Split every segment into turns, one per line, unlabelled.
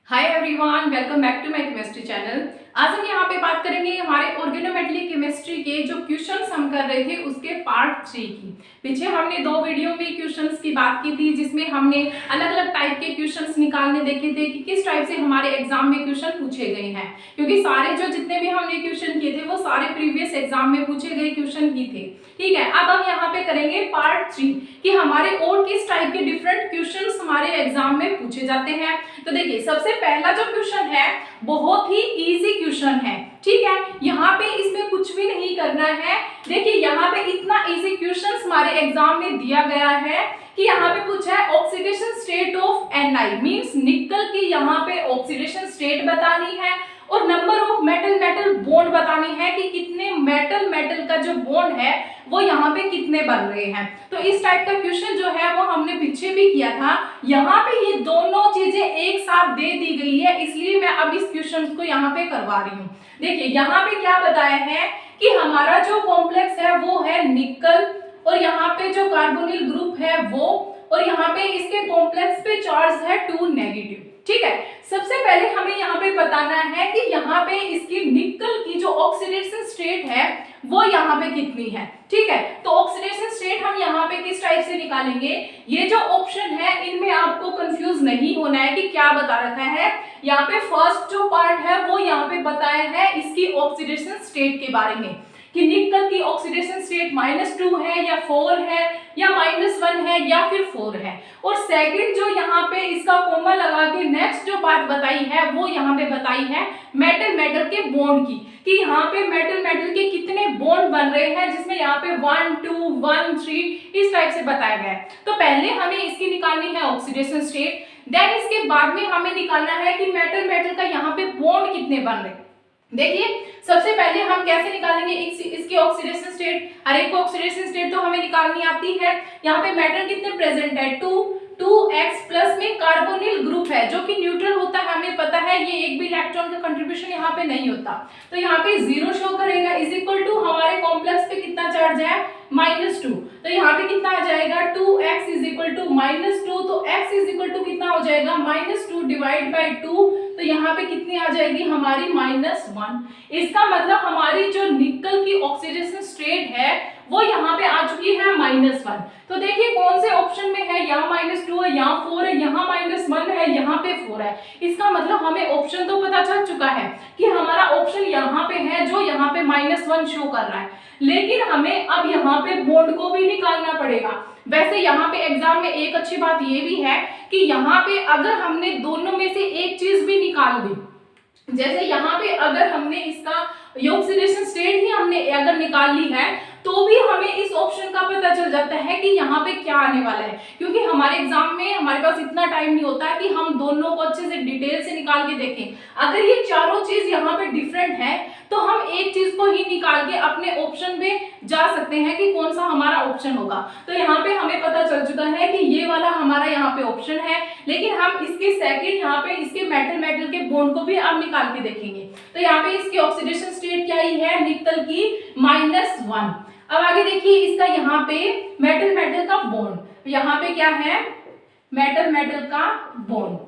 Hi everyone, welcome back to my chemistry channel. आज हम यहाँ पे बात करेंगे हमारे ऑर्गेनोमेटेलिक केमिस्ट्री के जो क्वेश्चंस हम कर रहे थे उसके पार्ट 3 की। पीछे हमने 2 वीडियो में क्वेश्चंस की बात की थी जिसमें हमने अलग अलग टाइप के क्वेश्चंस निकालने देखे थे कि किस टाइप से हमारे एग्जाम में क्वेश्चन पूछे गए हैं, क्योंकि सारे जो जितने भी हमने क्वेश्चन किए थे वो सारे प्रीवियस एग्जाम में पूछे गए क्वेश्चन ही थे। ठीक है, अब हम यहाँ पे करेंगे पार्ट 3 कि हमारे और किस टाइप के डिफरेंट क्वेश्चंस हमारे एग्जाम में पूछे जाते हैं। तो देखिए, सबसे पहला जो क्वेश्चन है बहुत ही इजी क्वेश्चन है। ठीक है, यहाँ पे इसमें कुछ भी नहीं करना है। देखिए, यहाँ पे इतना इजी क्वेश्चन हमारे एग्जाम में दिया गया है कि यहाँ पे पूछा है oxidation state of Ni means निकल की यहाँ पे ऑक्सीडेशन स्टेट बतानी है और number of metal metal bond बतानी है कि कितने मेटल मेटल का जो बॉन्ड है वो यहाँ पे कितने बन रहे हैं। तो इस टाइप का क्वेश्चन जो है वो हमने पीछे भी किया था। यहाँ पे ये दोनों चीजें एक साथ दे दी गई है, इसलिए मैं अब इस क्वेश्चन को यहाँ पे करवा रही हूँ। देखिए, यहाँ पे क्या बताया है कि हमारा जो कॉम्प्लेक्स है वो है निकल और यहाँ पे जो कार्बोनिल ग्रुप है वो, और यहाँ पे इसके कॉम्प्लेक्स पे चार्ज है 2 नेगेटिव। ठीक है, सबसे पहले हमें यहाँ पे बताना है कि यहाँ पे इसकी निकल की जो ऑक्सीडेशन स्टेट है वो यहाँ पे कितनी है। ठीक है, तो ऑक्सीडेशन स्टेट हम यहाँ पे किस टाइप से निकालेंगे, ये जो ऑप्शन है इनमें आपको कंफ्यूज नहीं होना है कि क्या बता रखा है। यहाँ पे फर्स्ट जो पार्ट है वो यहाँ पे बताया है इसकी ऑक्सीडेशन स्टेट के बारे में कि निकल की ऑक्सीडेशन स्टेट -2 है या 4 है या -1 है या फिर 4 है। और सेकंड जो यहाँ पे इसका कोमा लगा के नेक्स्ट जो बात बताई है वो यहाँ पे बताई है मेटल मेटल के बॉन्ड की, कि यहाँ पे मेटल मेटल के कितने बॉन्ड बन रहे हैं, जिसमें यहाँ पे 1 2 1 3 इस टाइप से बताया गया है। तो पहले हमें इसकी निकालनी है ऑक्सीडेशन स्टेट, देन इसके बाद में हमें निकालना है कि मेटल मेटल का यहाँ पे बॉन्ड कितने बन रहे हैं। देखिए, सबसे पहले हम कैसे निकालेंगे इसकी ऑक्सीडेशन स्टेट। हर एक को ऑक्सीडेशन स्टेट तो हमें निकालनी आती है। यहाँ पे मेटल कितने प्रेजेंट है 2x प्लस में कार्बोनिल ग्रुप है जो कि न्यूट्रल होता है, हमें पता है ये एक भी इलेक्ट्रॉन का कंट्रीब्यूशन यहाँ पे नहीं होता, तो यहाँ पे 0 शो करेगा। इज इक्वल टू हमारे कॉम्प्लेक्स पे कितना चार्ज है -2, तो यहाँ पे कितना आ जाएगा 2x इज इक्वल टू -2, तो x इज इक्वल टू कितना हो जाएगा -2 डिवाइड बाई 2, तो यहाँ पे कितनी आ जाएगी हमारी -1। इसका मतलब हमारी जो निकल की ऑक्सीडेशन स्टेट है वो यहाँ पे आ चुकी है -1। तो देखिए कौन से ऑप्शन में है, यहाँ -2 है, यहाँ 4 है, यहाँ -1 है, यहाँ पे 4 है। इसका मतलब हमें ऑप्शन तो पता चल चुका है कि हमारा ऑप्शन यहाँ पे है जो यहाँ पे -1 शो कर रहा है, लेकिन हमें अब यहाँ पे बॉन्ड को भी निकालना पड़ेगा। वैसे यहाँ पे एग्जाम में एक अच्छी बात ये भी है कि यहाँ पे अगर हमने दोनों में से एक चीज भी निकाल दी, जैसे यहाँ पे अगर हमने इसका ऑक्सीडेशन स्टेट ही हमने अगर निकाल ली है तो भी हमें इस ऑप्शन का पता चल जाता है कि यहाँ पे क्या आने वाला है, क्योंकि हमारे एग्जाम में हमारे पास इतना टाइम नहीं होता कि हम दोनों को अच्छे से डिटेल से निकाल के देखें। अगर ये चारों चीज यहाँ पे डिफरेंट है तो हम एक चीज को ही निकाल के अपने ऑप्शन पे जा सकते हैं कि कौन सा हमारा ऑप्शन होगा। तो यहाँ पे हमें पता चल चुका है कि ये वाला हमारा यहाँ पे ऑप्शन है, लेकिन हम इसके सेकंड यहाँ पे इसके मेटल मेटल के बॉन्ड को भी अब निकाल के देखेंगे। तो यहाँ पे इसकी ऑक्सीडेशन स्टेट क्या ही है निकल की -1। अब आगे देखिए इसका यहाँ पे मेटल मेटल का बॉन्ड, यहाँ पे क्या है मेटल मेटल का बॉन्ड।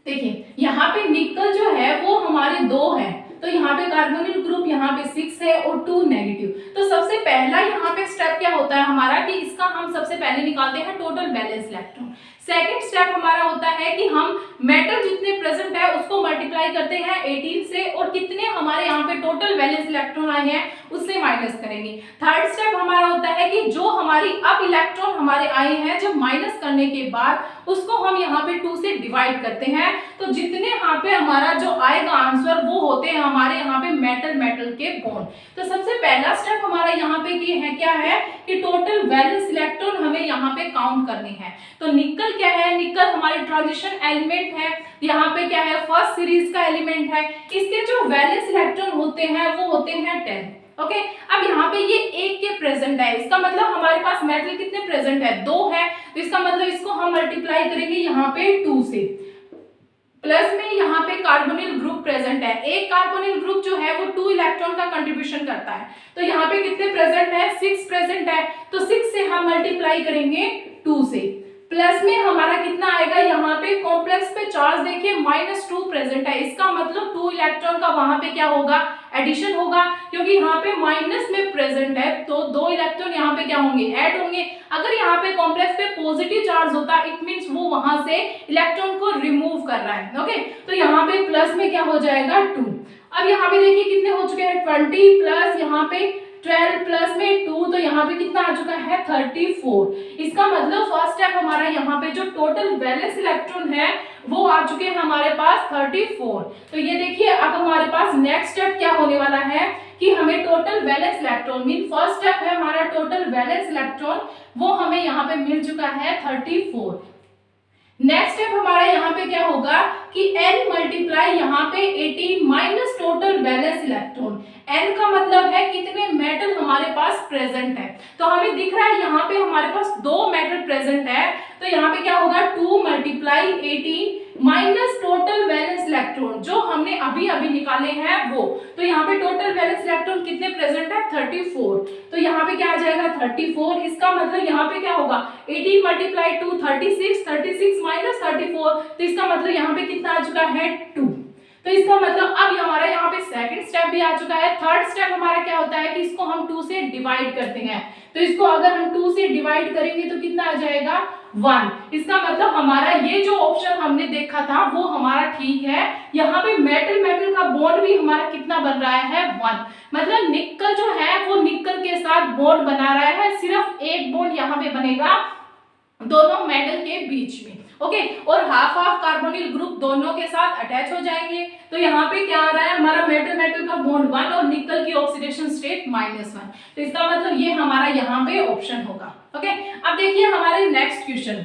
देखिए यहाँ पे निकल जो है वो हमारे 2 है, तो यहाँ पे कार्बोनिल ग्रुप यहाँ पे 6 है और 2 नेगेटिव। तो सबसे पहला यहाँ पे स्टेप क्या होता है हमारा कि इसका हम सबसे पहले निकालते हैं total balance electron. Second step हमारा होता है कि हम मेटल जितने प्रेजेंट है उसको मल्टीप्लाई करते हैं 18 से और कितने हमारे यहाँ पे टोटल बैलेंस इलेक्ट्रॉन आए हैं उससे माइनस करेंगे। थर्ड स्टेप हमारा होता है कि जो हमारी अब इलेक्ट्रॉन हमारे आए हैं जब माइनस करने के बाद उसको हम यहाँ पे 2 से डिवाइड करते हैं, तो जितने यहाँ पे हमारा जो आएगा आंसर वो होते हैं हमारे यहाँ पे मेटल मेटल के बॉन्ड। तो सबसे पहला स्टेप हमारा यहाँ पे क्या है कि टोटल वैलेंस इलेक्ट्रॉन हमें यहाँ पे काउंट करने हैं। तो निकल क्या है, निकल हमारी ट्रांजिशन एलिमेंट है, यहाँ पे क्या है फर्स्ट सीरीज का एलिमेंट है। इसके जो वैलेंस इलेक्ट्रॉन होते हैं वो होते हैं 10। ओके, अब यहाँ पे ये 1 के प्रेजेंट है, इसका मतलब हमारे पास मेटल कितने प्रेजेंट है 2 है, तो इसका मतलब इसको हम मल्टीप्लाई करेंगे यहाँ पे 2 से। प्लस में यहाँ पे कार्बोनिल ग्रुप प्रेजेंट है, एक कार्बोनिल ग्रुप जो है वो 2 इलेक्ट्रॉन का कंट्रीब्यूशन करता है, तो यहाँ पे कितने प्रेजेंट है 6 प्रेजेंट है, तो 6 से हम मल्टीप्लाई करेंगे 2 से। प्लस में हमारा कितना आएगा, यहाँ पे कॉम्प्लेक्स पे चार्ज देखिए -2 प्रेजेंट है, इसका मतलब 2 इलेक्ट्रॉन का वहां पे क्या होगा, एडिशन होगा, क्योंकि यहाँ पे माइनस में प्रेजेंट है तो 2 इलेक्ट्रॉन यहाँ पे क्या होंगे, ऐड होंगे। अगर यहाँ पे कॉम्प्लेक्स पे पॉजिटिव चार्ज होता इट मींस वो वहां से इलेक्ट्रॉन को रिमूव कर रहा है। ओके, तो यहाँ पे प्लस में क्या हो जाएगा 2। अब यहाँ पे देखिए कितने हो चुके हैं 20 प्लस यहाँ पे 12 प्लस में 2, तो यहाँ पे कितना आ चुका है 34। इसका मतलब फर्स्ट स्टेप हमारा यहाँ पे जो टोटल वैलेंस इलेक्ट्रॉन है वो आ चुके हैं हमारे पास 34। तो ये देखिए अब हमारे पास नेक्स्ट स्टेप क्या होने वाला है कि हमें total valence electron mean first step है हमारा टोटल वैलेंस इलेक्ट्रॉन, वो हमें यहाँ पे मिल चुका है 34। नेक्स्ट स्टेप हमारा यहाँ पे क्या होगा कि n मल्टीप्लाई यहाँ पे 18 minus total valence electron. n का मतलब है कितने मेटल हमारे पास प्रेजेंट है, तो हमें दिख रहा है यहाँ पे हमारे पास 2 मेटल प्रेजेंट है, तो यहाँ पे क्या होगा 2 multiply 18 minus total valence electron जो हमने अभी अभी निकाले हैं वो, तो यहाँ पे टोटल वैलेंस इलेक्ट्रॉन कितने प्रेजेंट है 34, तो यहाँ पे क्या आ जाएगा 34। इसका मतलब यहाँ पे क्या होगा 18 मल्टीप्लाई 2 36, 36 माइनस 34, तो इसका मतलब यहाँ पे कितना आ चुका है 2। तो इसका मतलब अब हमारा यहाँ पे सेकंड स्टेप भी आ चुका है। थर्ड स्टेप हमारा क्या होता है कि इसको हम 2 से डिवाइड करते हैं, तो इसको अगर हम 2 से डिवाइड करेंगे तो कितना आ जाएगा 1। इसका मतलब हमारा ये जो ऑप्शन हमने देखा था वो हमारा ठीक है। यहाँ पे मेटल मेटल का बॉन्ड भी हमारा कितना बन रहा है 1, मतलब निकल जो है वो निकल के साथ बॉन्ड बना रहा है, सिर्फ एक बॉन्ड यहाँ पे बनेगा दोनों मेटल के बीच में। ओके, और हाफ हाफ कार्बोनिल ग्रुप दोनों के साथ अटैच हो जाएंगे, तो यहाँ पे क्या आ रहा है हमारा मेटल मेटल का बॉन्ड 1 और निकल की ऑक्सीडेशन स्टेट -1, तो इसका मतलब ये हमारा यहाँ पे ऑप्शन होगा। ओके, अब देखिए हमारे नेक्स्ट क्वेश्चन,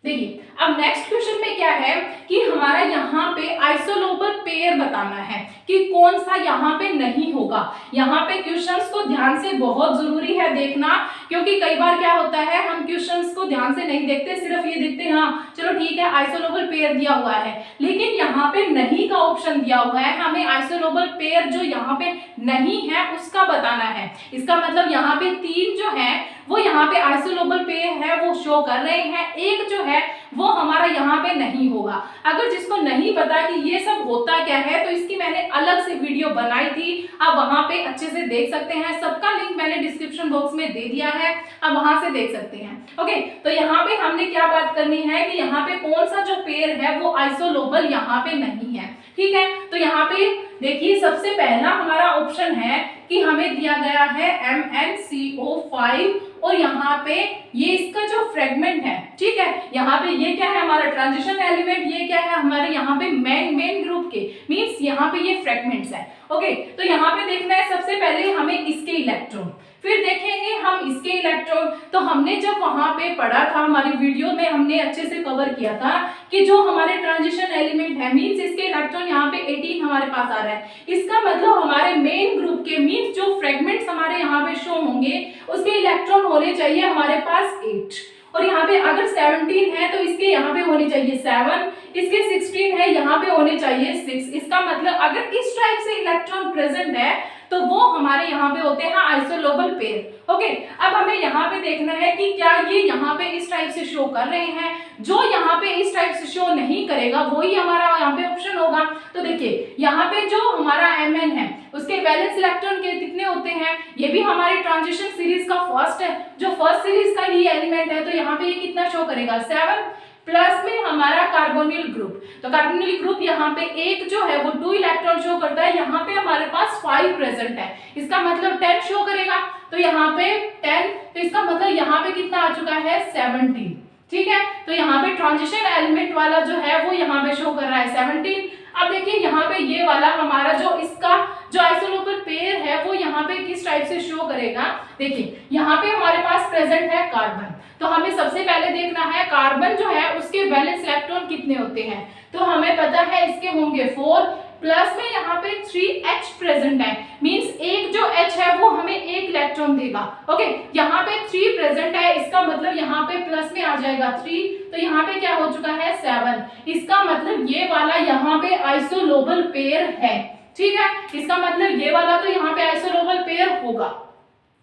देखिए अब नेक्स्ट क्वेश्चन में क्या है कि हमारा यहाँ पे आइसोलोबल पेयर बताना है कि कौन सा यहाँ पे नहीं होगा। यहाँ पे क्वेश्चंस को ध्यान से बहुत जरूरी है देखना, क्योंकि कई बार क्या होता है हम क्वेश्चंस को ध्यान से नहीं देखते, सिर्फ ये देखते हैं हाँ चलो ठीक है आइसोलोबल पेयर दिया हुआ है, लेकिन यहाँ पे नहीं का ऑप्शन दिया हुआ है, हमें आइसोलोबल पेयर जो यहाँ पे नहीं है उसका बताना है। इसका मतलब यहाँ पे 3 जो है वो यहाँ पे आइसोलोबल पेयर है वो शो कर रहे हैं, एक जो है वो हमारा यहाँ पे नहीं होगा। अगर जिसको नहीं पता कि ये सब होता क्या है तो इसकी मैंने अलग से वीडियो बनाई थी, आप वहां पे अच्छे से देख सकते हैं, सबका लिंक मैंने डिस्क्रिप्शन बॉक्स में दे दिया है, आप वहां से देख सकते हैं। ओके, तो यहाँ पे हमने क्या बात करनी है कि यहाँ पे कौन सा जो पेयर है वो आइसोलोबल यहाँ पे नहीं है। ठीक है, तो यहाँ पे देखिए सबसे पहला हमारा ऑप्शन है कि हमें दिया गया है MnCO5 और यहाँ पे ये इसका जो फ्रेगमेंट है, ठीक है, यहाँ पे ये क्या है हमारा ट्रांजिशन एलिमेंट, ये क्या है हमारे यहाँ पे मेन ग्रुप के मींस यहाँ पे ये फ्रेगमेंट्स है। ओके, तो यहाँ पे देखना है सबसे पहले हमें इसके इलेक्ट्रॉन, फिर देखेंगे हम इसके इलेक्ट्रॉन। तो हमने जब वहां पे पढ़ा था हमारी वीडियो में हमने अच्छे से कवर किया था कि जो हमारे ट्रांजिशन एलिमेंट है मींस इसके इलेक्ट्रॉन यहाँ पे 18 हमारे पास आ रहा है, इसका मतलब हमारे मेन ग्रुप के मींस जो फ्रेगमेंट्स हमारे यहाँ पे शो होंगे उसके इलेक्ट्रॉन होने चाहिए हमारे पास 8, और यहाँ पे अगर 17 है तो इसके यहाँ पे होने चाहिए 7, इसके 16 है यहाँ पे होने चाहिए 6। इसका मतलब अगर इस टाइप से इलेक्ट्रॉन प्रेजेंट है तो वो हमारे यहाँ पे होते हैं आइसोलोबल पेयर। ओके, अब हमें यहाँ पे देखना है कि क्या ये यहाँ पे इस टाइप से शो कर रहे हैं, जो यहाँ पे इस टाइप से शो नहीं करेगा वही हमारा यहाँ पे ऑप्शन होगा। तो देखिए यहाँ पे जो हमारा Mn है उसके वैलेंस इलेक्ट्रॉन के कितने होते हैं, ये भी हमारी ट्रांजिशन सीरीज का फर्स्ट है, जो फर्स्ट सीरीज का ही एलिमेंट है, तो यहाँ पे ये कितना शो करेगा 7 प्लस में हमारा कार्बोनिल ग्रुप, तो कार्बोनिल ग्रुप यहाँ पे एक जो है वो 2 इलेक्ट्रॉन शो करता है, यहाँ पे हमारे पास 5 प्रेजेंट है, इसका मतलब 10 शो करेगा, तो यहाँ पे 10, तो इसका मतलब यहाँ पे कितना आ चुका है 17। ठीक है, तो यहाँ पे ट्रांजिशन एलिमेंट वाला जो है वो यहाँ पे शो कर रहा है 17। अब देखिए यहाँ पे ये वाला हमारा जो इसका जो आइसोलोबल पेयर है वो यहाँ पे किस टाइप से शो करेगा, देखिए यहाँ पे हमारे पास प्रेजेंट है कार्बन, तो हमें सबसे पहले देखना है कार्बन जो है उसके वैलेंस इलेक्ट्रॉन कितने होते हैं, तो हमें पता है इसके होंगे 4 प्लस में यहाँ पे 3H प्रेजेंट है, मींस एक जो H है वो हमें एक इलेक्ट्रॉन देगा। ओके, यहाँ पे 3 प्रेजेंट है, इसका मतलब यहाँ पे प्लस में आ जाएगा 3, तो यहाँ पे क्या हो चुका है 7, इसका मतलब ये वाला यहाँ पे आइसोलोबल पेयर है। ठीक है, इसका मतलब ये वाला तो यहाँ पे आइसोलोबल पेयर होगा।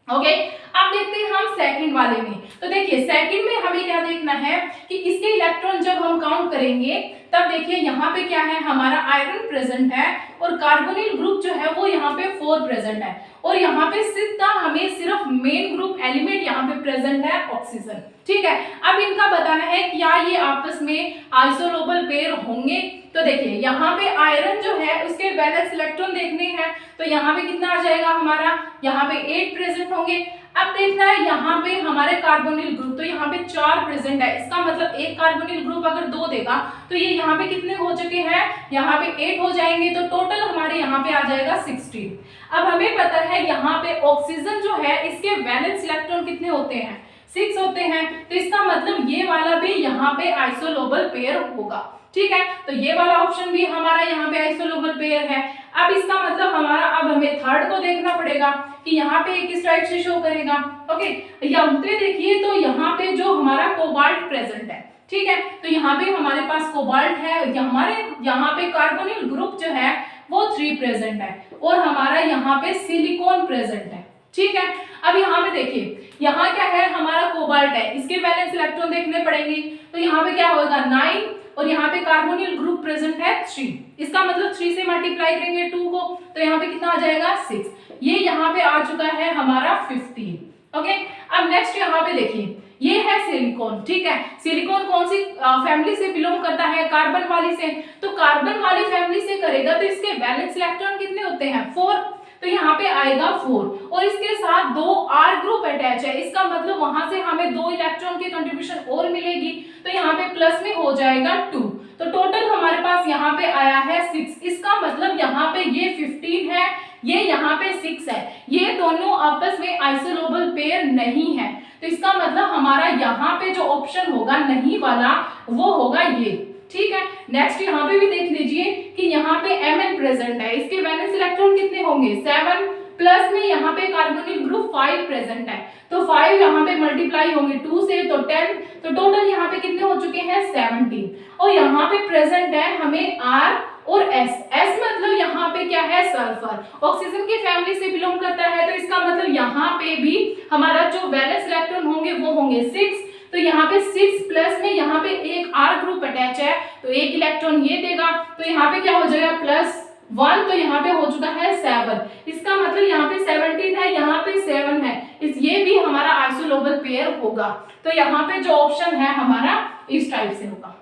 ओके, अब देखते हैं हम सेकंड वाले में। तो देखिए सेकंड में हमें क्या देखना है कि इसके इलेक्ट्रॉन जब हम काउंट करेंगे तब देखिए यहाँ पे क्या है, हमारा आयरन प्रेजेंट है और कार्बोनिल ग्रुप जो है वो यहाँ पे 4 प्रेजेंट है और यहाँ पे सीधा हमें सिर्फ मेन ग्रुप एलिमेंट यहाँ पे प्रेजेंट है ऑक्सीजन। ठीक है, अब इनका बताना है क्या ये आपस में आइसोलोबल पेयर होंगे। तो देखिए यहाँ पे आयरन जो है उसके वैलेंस इलेक्ट्रॉन देखने हैं, तो यहाँ पे कितना आ जाएगा हमारा, यहाँ पे 8 प्रेजेंट होंगे। अब देखना है यहाँ पे हमारे कार्बोनिल ग्रुप, तो यहाँ पे 4 प्रेजेंट है, इसका मतलब एक कार्बोनिल ग्रुप अगर 2 देगा तो ये यहाँ पे कितने हो चुके हैं, यहाँ पे 8 हो जाएंगे, तो टोटल हमारे यहाँ पे आ जाएगा 16। अब हमें पता है यहाँ पे ऑक्सीजन जो है इसके वैलेंस इलेक्ट्रॉन कितने होते हैं, 6 होते हैं, तो इसका मतलब ये वाला भी यहाँ पे आइसोलोबल पेयर होगा। ठीक है, तो ये वाला ऑप्शन भी हमारा यहाँ पे आइसोलोबल पेयर है। अब इसका मतलब हमारा, अब हमें थर्ड को देखना पड़ेगा कि यहाँ पे किस टाइप से शो करेगा। ओके, यहाँ पे देखिए तो यहाँ पे जो हमारा कोबाल्ट प्रेजेंट है, ठीक है, तो यहाँ पे हमारे पास कोबाल्ट है, हमारे यहाँ पे कार्बोनिल ग्रुप जो है वो 3 प्रेजेंट है और हमारा यहाँ पे सिलिकॉन प्रेजेंट है। ठीक है, अब यहाँ पे देखिए यहाँ क्या है, हमारा कोबाल्ट है, इसके वैलेंस इलेक्ट्रॉन देखने पड़ेंगे, तो यहाँ पे क्या होगा 9 और यहाँ पे कार्बोनिल ग्रुप प्रेजेंट है 3, इसका मतलब 3 से मल्टीप्लाई करेंगे 2 को, तो यहाँ पे कितना आ जाएगा 6, ये यहाँ पे आ चुका है हमारा 15। ओके, अब नेक्स्ट यहाँ पे देखिए ये है सिलिकॉन। ठीक है, सिलिकॉन कौन सी फैमिली से बिलोंग करता है, कार्बन वाली से, तो कार्बन वाली फैमिली से करेगा तो इसके वैलेंस इलेक्ट्रॉन कितने होते हैं 4, तो यहाँ पे आएगा 4 और इसके साथ 2 R ग्रुप अटैच है, इसका मतलब वहां से हमें 2 इलेक्ट्रॉन की कंट्रीब्यूशन और मिलेगी, तो यहाँ पे प्लस में हो जाएगा 2, तो टोटल हमारे पास यहाँ पे आया है 6, इसका मतलब यहाँ पे ये 15 है, ये यहाँ पे 6 है, ये दोनों आपस में आइसोलोबल पेयर नहीं है, तो इसका मतलब हमारा यहाँ पे जो ऑप्शन होगा नहीं वाला वो होगा ये। ठीक है, नेक्स्ट यहाँ पे भी देख लीजिए कि यहाँ पे Mn प्रेजेंट है, इसके वैलेंस इलेक्ट्रॉन कितने होंगे 7, प्लस में यहाँ पे कार्बोनिल ग्रुप 5 प्रेजेंट है, तो 5 यहाँ पे मल्टीप्लाई होंगे 2 से तो 10, तो टोटल यहाँ पे कितने हो चुके हैं 17 और यहाँ पे प्रेजेंट है हमें R और S मतलब यहाँ पे क्या है सल्फर, ऑक्सीजन की फैमिली से बिलोंग करता है, तो इसका मतलब यहाँ पे भी हमारा जो वैलेंस इलेक्ट्रॉन होंगे वो होंगे 6, तो यहाँ पे 6 प्लस में यहाँ पे एक R ग्रुप अटैच है, तो एक इलेक्ट्रॉन ये देगा, तो यहाँ पे क्या हो जाएगा +1, तो यहाँ पे हो चुका है 7, इसका मतलब यहाँ पे 17 है, यहाँ पे 7 है, ये भी हमारा आइसोलोबल पेयर होगा, तो यहाँ पे जो ऑप्शन है हमारा इस टाइप से होगा।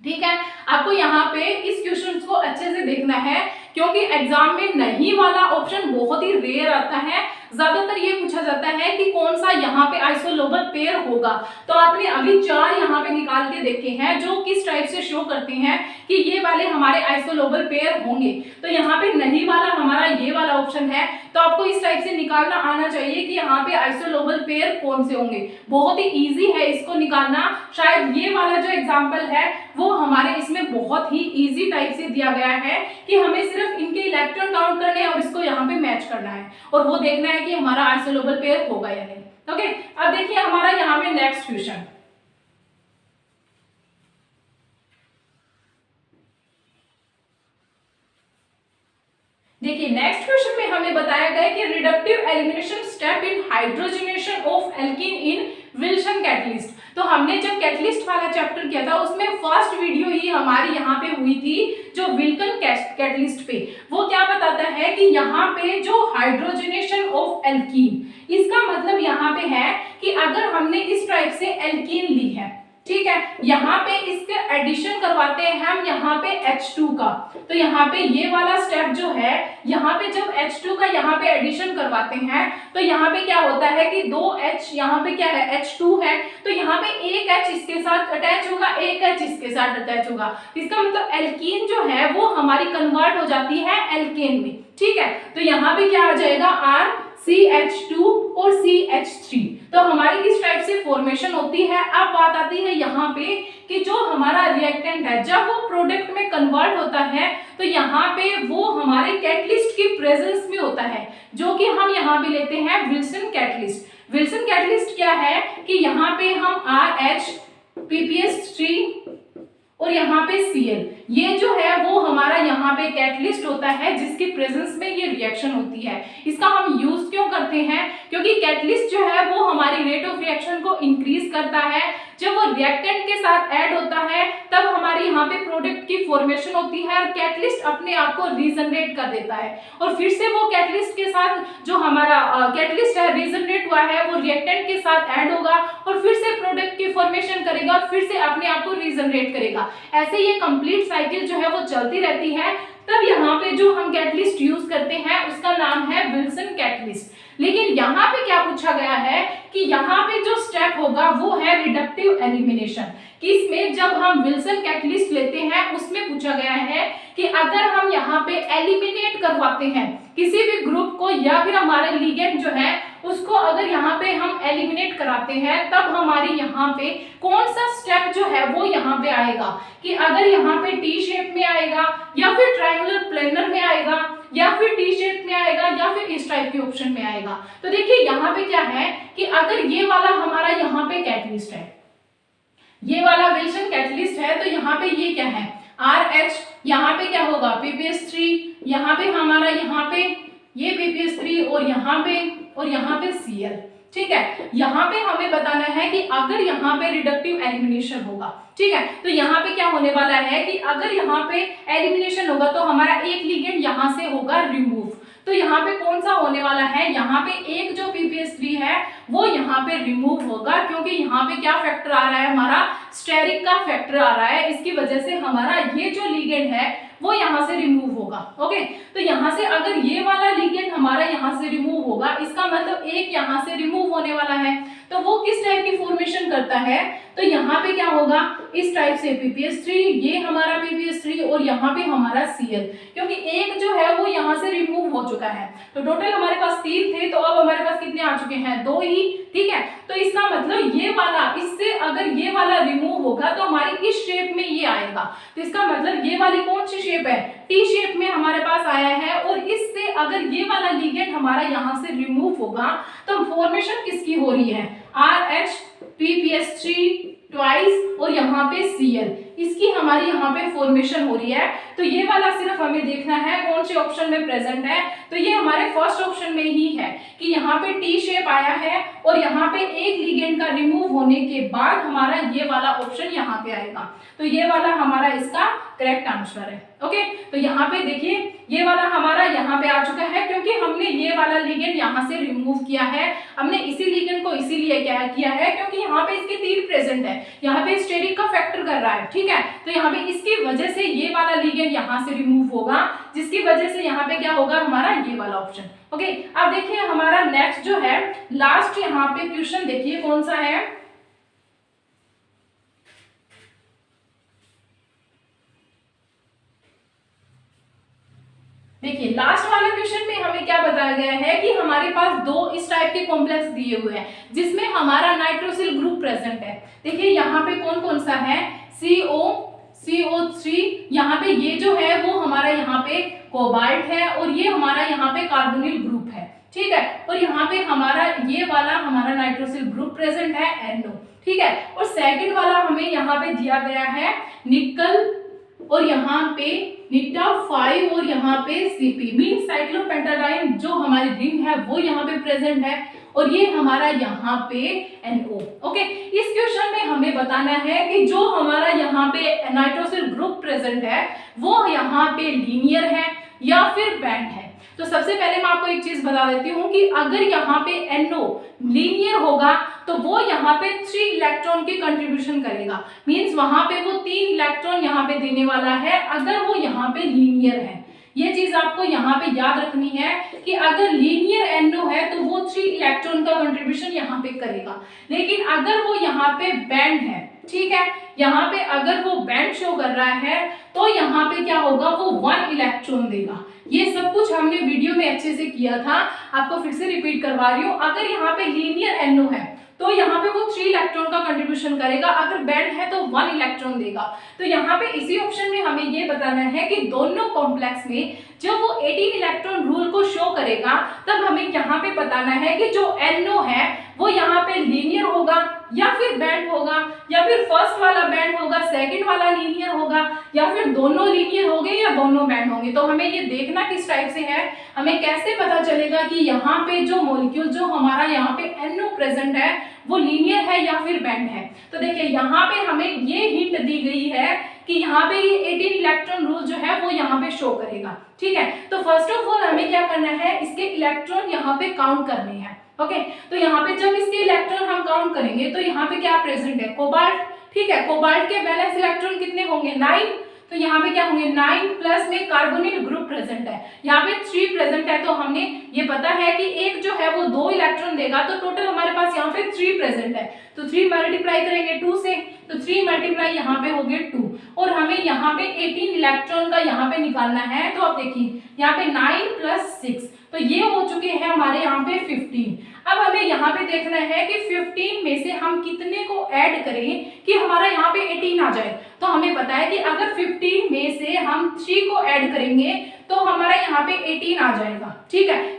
ठीक है, आपको यहाँ पे इस क्वेश्चन को अच्छे से देखना है क्योंकि एग्जाम में नहीं वाला ऑप्शन बहुत ही रेयर आता है, ज्यादातर ये पूछा जाता है कि कौन सा यहाँ पे आइसोलोबल पेयर होगा, तो आपने अभी 4 यहाँ पे निकाल के देखे हैं जो किस टाइप से शो करते हैं कि ये वाले हमारे आइसोलोबल पेयर होंगे, तो यहाँ पे नहीं वाला हमारा ये वाला ऑप्शन है, तो आपको इस टाइप से निकालना आना चाहिए कि यहाँ पे आइसोलोबल पेयर कौन से होंगे, बहुत ही इजी है इसको निकालना, शायद ये वाला जो एग्जाम्पल है वो हमारे इसमें बहुत ही इजी टाइप से दिया गया है कि हमें सिर्फ इनके इलेक्ट्रॉन काउंट करने हैं और इसको यहाँ पे मैच करना है और वो देखना है कि हमारा आइसोलोबल पेयर होगा या नहीं। ओके, अब देखिए हमारा यहाँ पे नेक्स्ट क्वेश्चन, देखिए नेक्स्ट क्वेश्चन में हमें बताया गया कि reductive elimination step in hydrogenation of alkene in Wilson catalyst, तो हमने जब कैटलिस्ट वाला चैप्टर किया था उसमें फर्स्ट वीडियो ही हमारी यहाँ पे हुई थी जो विल्सन कैटलिस्ट पे, वो क्या बताता है कि यहाँ पे जो हाइड्रोजनेशन ऑफ एल्कीन, इसका मतलब यहाँ पे है कि अगर हमने इस टाइप से एल्कीन ली है, ठीक है, यहाँ पे इसके एडिशन करवाते हैं हम यहाँ पे H2 का, तो यहाँ पे ये वाला स्टेप जो है यहाँ पे जब H2 का यहाँ पे एडिशन करवाते हैं तो यहाँ पे क्या होता है कि 2H यहाँ पे क्या है H2 है, तो यहाँ पे एक H इसके साथ अटैच होगा, एक H इसके साथ अटैच होगा, इसका मतलब एल्कीन जो है वो हमारी कन्वर्ट हो जाती है एल्केन में। ठीक है, तो यहाँ पे क्या आ जाएगा R CH2 और CH3, तो हमारी इस टाइप से फॉर्मेशन होती है। अब बात आती है यहाँ पे कि जो हमारा रिएक्टेंट है जब वो प्रोडक्ट में कन्वर्ट होता है तो यहाँ पे वो हमारे कैटलिस्ट की प्रेजेंस में होता है, जो कि हम यहाँ पे लेते हैं विल्सन कैटलिस्ट। विल्सन कैटलिस्ट क्या है कि यहाँ पे हम RH PPS3 और यहाँ पे Cl, ये जो है वो हमारा यहाँ पे कैटलिस्ट होता है जिसके प्रेजेंस में ये रिएक्शन होती है। इसका हम यूज क्यों करते हैं? क्योंकि कैटलिस्ट जो है वो हमारी रेट ऑफ रिएक्शन को इंक्रीज करता है। जब वो रिएक्टेंट के साथ ऐड होता है तब हमारी यहाँ पे प्रोडक्ट की फॉर्मेशन होती है और कैटलिस्ट अपने आप को रीजनरेट कर देता है और फिर से वो कैटलिस्ट के साथ जो हमारा कैटलिस्ट है रीजनरेट हुआ है वो रिएक्टेंट के साथ ऐड होगा और फिर से प्रोडक्ट की फॉर्मेशन करेगा और फिर से अपने आप को रीजनरेट करेगा। ऐसे ये कंप्लीट साइकिल जो है वो चलती रहती है। तब यहाँ पे जो हम कैटलिस्ट यूज करते हैं उसका नाम है विल्सन कैटलिस्ट। लेकिन यहाँ पे क्या पूछा गया है कि यहाँ पे जो स्टेप होगा वो है रिडक्टिव एलिमिनेशन। कि इसमें जब हम विल्सन कैटलिस्ट लेते हैं उसमें पूछा गया है कि अगर हम यहाँ पे एलिमिनेट करवाते हैं किसी भी ग्रुप को या फिर हमारे लिगेंड जो है उसको अगर यहाँ पे हम एलिमिनेट कराते हैं तब हमारी यहाँ पे कौन सा स्टेप जो है वो यहाँ पे आएगा। कि अगर यहाँ पे टी शेप में आएगा या फिर ट्रायंगुलर प्लेनर में आएगा या फिर टी शेप में आएगा या फिर इस टाइप के ऑप्शन में आएगा। तो देखिए यहाँ पे क्या है कि अगर ये वाला हमारा यहाँ पे कैटलिस्ट है, ये वाला विल्सन कैटलिस्ट है, तो यहाँ पे ये क्या है RH, यहाँ पे क्या होगा PPS3, यहाँ पे हमारा यहाँ पे ये PPS3 और यहाँ पे Cl। ठीक है, यहाँ पे हमें बताना है कि अगर यहाँ पे रिडक्टिव एलिमिनेशन होगा, ठीक है, तो यहाँ पे क्या होने वाला है कि अगर यहाँ पे एलिमिनेशन होगा तो हमारा एक लिगेंड यहाँ से होगा रिमूव। तो यहाँ पे कौन सा होने वाला है, यहाँ पे एक जो PPS3 है वो यहाँ पे रिमूव होगा क्योंकि यहाँ पे क्या फैक्टर आ रहा है, हमारा स्टेरिक का फैक्टर आ रहा है। इसकी वजह से हमारा ये जो लिगेंड है वो यहाँ से रिमूव होगा। ओके, तो यहाँ से अगर ये वाला लिगेंड हमारा यहाँ से रिमूव होगा, इसका मतलब एक यहाँ से रिमूव होने वाला है, तो वो किस टाइप की फॉर्मेशन करता है, तो यहाँ पे क्या होगा इस टाइप से PPS3, ये हमारा PPS3 और यहाँ पे हमारा Cl, क्योंकि एक जो है वो यहाँ से रिमूव हो चुका है। तो टोटल हमारे पास 3 थे, तो अब हमारे पास कितने आ चुके हैं, 2 ही। ठीक है, तो इसका मतलब ये वाला, इससे अगर ये वाला रिमूव होगा तो हमारी इस शेप में ये आएगा। तो इसका मतलब ये वाली कौन सी शेप है, टी शेप में हमारे पास आया है। और इससे अगर ये वाला लिगेंड हमारा यहाँ से रिमूव होगा तो फॉर्मेशन किसकी हो रही है, RH PPS3 ट्वाइस और यहाँ पे Cl, इसकी हमारी यहाँ पे फॉर्मेशन हो रही है। तो ये वाला सिर्फ हमें देखना है कौन से ऑप्शन में प्रेजेंट है, तो ये हमारे फर्स्ट ऑप्शन में ही है कि यहाँ पे टी शेप आया है और यहाँ पे एक लिगेंड का रिमूव होने के बाद हमारा ये वाला ऑप्शन यहाँ पे आएगा। तो ये वाला हमारा इसका करेक्ट आंसर है। ओके, तो यहाँ पे देखिए ये वाला हमारा यहाँ पे आ चुका है क्योंकि हमने ये वाला लिगेंड यहाँ से रिमूव किया है। हमने इसी लिगेंड को इसीलिए क्या किया है क्योंकि यहाँ पे इसके 3 प्रेजेंट है, यहाँ पे स्टेरिक का फैक्टर कर रहा है। ठीक है, तो यहाँ पे इसकी वजह से ये वाला लिगेंड यहाँ से रिमूव होगा, जिसकी वजह से यहाँ पे क्या होगा हमारा ये वाला ऑप्शन। ओके, अब देखिए हमारा नेक्स्ट जो है लास्ट यहाँ पे क्वेश्चन देखिए कौन सा है। देखिए लास्ट वाले क्वेश्चन में हमें क्या बताया गया है कि हमारे पास 2 इस टाइप के कॉम्प्लेक्स दिए हुए हैं जिसमें हमारा नाइट्रोसिल ग्रुप प्रेजेंट है। देखिए यहाँ पे कौन कौन सा है, CO3, यहाँ पे ये जो है वो हमारा यहाँ पे कोबाल्ट है और ये हमारा यहाँ पे कार्बोनिल ग्रुप है। ठीक है, और यहाँ पे हमारा ये वाला हमारा नाइट्रोसिल ग्रुप प्रेजेंट है NO। ठीक है, और सेकंड वाला हमें यहाँ पे दिया गया है निकल और यहाँ पे Nita5 और यहाँ पे Cp मीन साइक्लोपेंटाडाइन जो हमारी रिंग है वो यहाँ पे प्रेजेंट है और ये हमारा यहाँ पे NO। ओके, इस क्वेश्चन में हमें बताना है कि जो हमारा यहाँ पे नाइट्रोसिल ग्रुप प्रेजेंट है वो यहाँ पे लीनियर है या फिर बैंड है। तो सबसे पहले मैं आपको एक चीज बता देती हूँ कि अगर यहाँ पे NO लीनियर होगा तो वो यहाँ पे 3 इलेक्ट्रॉन की कंट्रीब्यूशन करेगा, मींस वहां पे वो 3 इलेक्ट्रॉन यहाँ पे देने वाला है अगर वो यहाँ पे लीनियर है। ये चीज आपको यहाँ पे याद रखनी है कि अगर लीनियर NO है तो वो 3 इलेक्ट्रॉन का कंट्रीब्यूशन यहाँ पे करेगा। लेकिन अगर वो यहाँ पे बैंड है, ठीक है, यहाँ पे अगर वो बैंड शो कर रहा है तो यहाँ पे क्या होगा, वो 1 इलेक्ट्रॉन देगा। ये सब कुछ हमने वीडियो में अच्छे से किया था, आपको फिर से रिपीट करवा रही हूँ। अगर यहाँ पे लीनियर NO है तो यहाँ पे वो 3 इलेक्ट्रॉन का कंट्रीब्यूशन करेगा, अगर बैंड है तो 1 इलेक्ट्रॉन देगा। तो यहाँ पे इसी ऑप्शन में हमें ये बताना है कि दोनों कॉम्प्लेक्स में जब वो 18 इलेक्ट्रॉन रूल को शो करेगा तब हमें यहाँ पे बताना है कि जो NO है वो यहाँ पे लीनियर होगा या फिर बैंड होगा, या फिर फर्स्ट वाला बैंड होगा, सेकंड वाला लीनियर होगा, या फिर दोनों लीनियर होंगे या दोनों बैंड होंगे। तो हमें ये देखना किस टाइप से है, हमें कैसे पता चलेगा कि यहाँ पे जो मॉलिक्यूल जो हमारा यहाँ पे NO प्रेजेंट है वो लीनियर है या फिर बैंड है। तो देखिए यहाँ पे हमें ये हिंट दी गई है कि यहाँ पे ये 18 इलेक्ट्रॉन रूल जो है वो यहाँ पे शो करेगा, ठीक है। तो फर्स्ट ऑफ ऑल हमें क्या करना है, इसके इलेक्ट्रॉन यहाँ पे काउंट करने हैं, ओके। तो यहाँ पे जब इसके इलेक्ट्रॉन हम काउंट करेंगे तो यहाँ पे क्या प्रेजेंट है, कोबाल्ट, ठीक है। कोबाल्ट के वैलेंस इलेक्ट्रॉन कितने होंगे, 9। तो यहाँ पे क्या होंगे 9 प्लस में कार्बोनिल ग्रुप प्रेजेंट है, यहाँ पे 3 प्रेजेंट है। तो हमने ये पता है कि एक जो है वो 2 इलेक्ट्रॉन देगा, तो टोटल हमारे पास यहाँ पे 3 प्रेजेंट है। तो 3 मल्टीप्लाई करेंगे 2 से, तो 3 मल्टीप्लाई यहाँ पे हो गए 2, और हमें यहाँ पे 18 इलेक्ट्रॉन का यहाँ पे निकालना है। तो आप देखिए यहाँ पे 9 प्लस 6, तो ये हो चुके हैं हमारे यहाँ पे 15। अब हमें यहाँ पे देखना है कि 15 में से हम कितने को ऐड करें कि हमारा यहाँ पे 18 आ जाए। तो हमें पता है कि अगर 15 में से हम 3 को ऐड करेंगे तो हमारा यहाँ पे 18 आ जाएगा, ठीक है।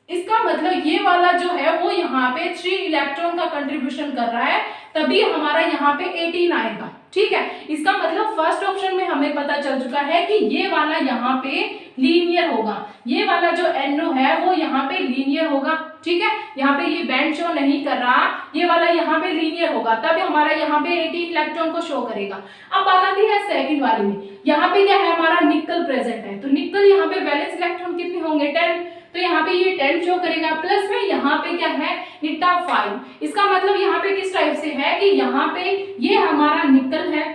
इसका मतलब ये वाला जो है वो यहाँ पे 3 इलेक्ट्रॉन का कंट्रीब्यूशन कर रहा है, तभी हमारा यहाँ पे 18 आएगा, ठीक है। इसका मतलब फर्स्ट ऑप्शन में हमें पता चल चुका है कि ये वाला यहाँ पे लीनियर होगा, ये वाला जो NO है वो यहाँ पे लीनियर होगा, ठीक है। यहाँ पे ये बैंड शो नहीं कर रहा, ये वाला यहाँ पे लीनियर होगा, तब हमारा यहाँ पे 18 इलेक्ट्रॉन को शो करेगा। अब बात आती है सेकंड वाले में, यहाँ पे क्या है हमारा निकल प्रेजेंट है, तो निकल यहाँ पे वैलेंस इलेक्ट्रॉन कितने होंगे 10, तो यहाँ पे ये 10 शो करेगा, प्लस में यहाँ पे क्या है निटा 5। इसका मतलब यहाँ पे किस टाइप से है कि यहाँ पे ये हमारा निकल है,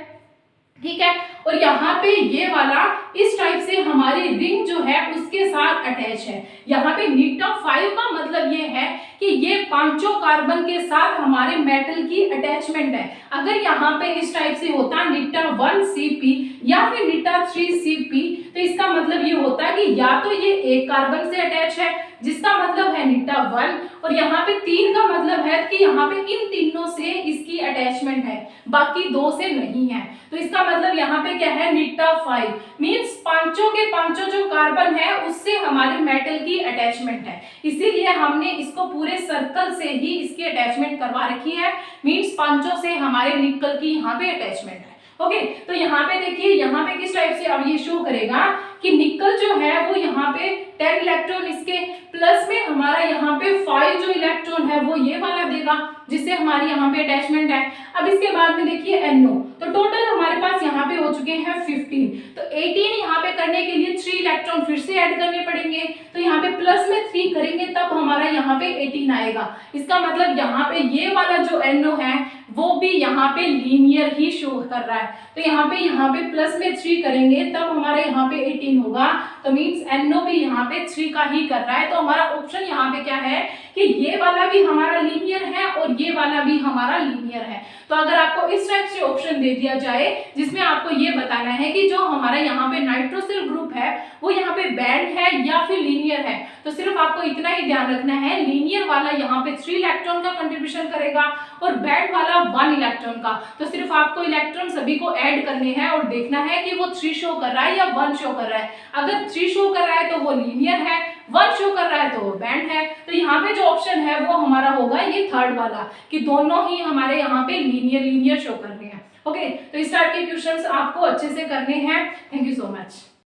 ठीक है, और यहाँ पे ये वाला इस टाइप से हमारी रिंग जो है उसके साथ अटैच है। यहाँ पे निटा 5 का मतलब ये है कि ये पांचों कार्बन के साथ हमारे मेटल की अटैचमेंट है। अगर यहाँ पे इस टाइप से होता निटा 1 Cp या फिर निटा 3 Cp, तो इसका मतलब ये होता है कि या तो ये एक कार्बन से अटैच है जिसका मतलब है निटा 1, और यहाँ पे 3 का मतलब है कि यहाँ पे इन तीनों से इसकी अटैचमेंट है, बाकी 2 से नहीं है। तो इसका मतलब यहाँ पे क्या है निटा 5 मींस पांचों के पांचों जो कार्बन है उससे हमारे मेटल की अटैचमेंट है, इसीलिए हमने इसको पूरे सर्कल से ही इसकी अटैचमेंट करवा रखी है, मींस पांचों से हमारे निकल की यहाँ पे अटैचमेंट है, ओके। तो यहाँ पे देखिए यहाँ पे किस टाइप से अब ये शो करेगा कि निकल जो है वो यहाँ पे 10 इलेक्ट्रॉन इसके, प्लस में हमारा यहाँ पे 5 जो इलेक्ट्रॉन है वो ये वाला देगा जिससे हमारी यहाँ पे अटैचमेंट है। अब इसके बाद में देखिए NO, तो टोटल हमारे पास यहाँ पे हो चुके हैं 15, तो 18 यहाँ पे करने के लिए 3 इलेक्ट्रॉन फिर से ऐड करने पड़ेंगे, तो यहाँ पे प्लस में 3 करेंगे तब हमारा यहाँ पे 18 आएगा। इसका मतलब यहाँ पे ये वाला जो NO है वो भी यहाँ पे लीनियर ही शो कर रहा है, तो यहाँ पे प्लस में 3 करेंगे तब हमारा यहाँ पे 18 होगा, तो मींस NO भी यहाँ पे 3 का ही कर रहा है। तो हमारा ऑप्शन यहाँ पे क्या है कि ये वाला भी हमारा लीनियर है और ये वाला भी हमारा लीनियर है। तो अगर आपको इस टाइप से ऑप्शन दे दिया जाए जिसमें आपको ये बताना है कि जो हमारा यहाँ पे नाइट्रोसिल ग्रुप है वो यहाँ पे बैंड है या फिर लीनियर है, तो सिर्फ आपको इतना ही ध्यान रखना है, लीनियर वाला यहाँ पे 3 इलेक्ट्रॉन का कंट्रीब्यूशन करेगा और बैंड वाला 1 इलेक्ट्रॉन का। तो सिर्फ आपको इलेक्ट्रॉन सभी को ऐड करने हैं और देखना है कि वो 3 शो कर रहा है या 1 शो कर रहा है। अगर 3 शो कर रहा है तो वो लीनियर है, 1 शो कर रहा है तो वो बैंड है। तो यहाँ पे जो ऑप्शन है वो हमारा होगा ये थर्ड वाला कि दोनों ही हमारे यहाँ पे लीनियर शो कर रहे हैं, ओके। तो इस टाइप के क्वेश्चंस आपको अच्छे से करने हैं। Thank you so much.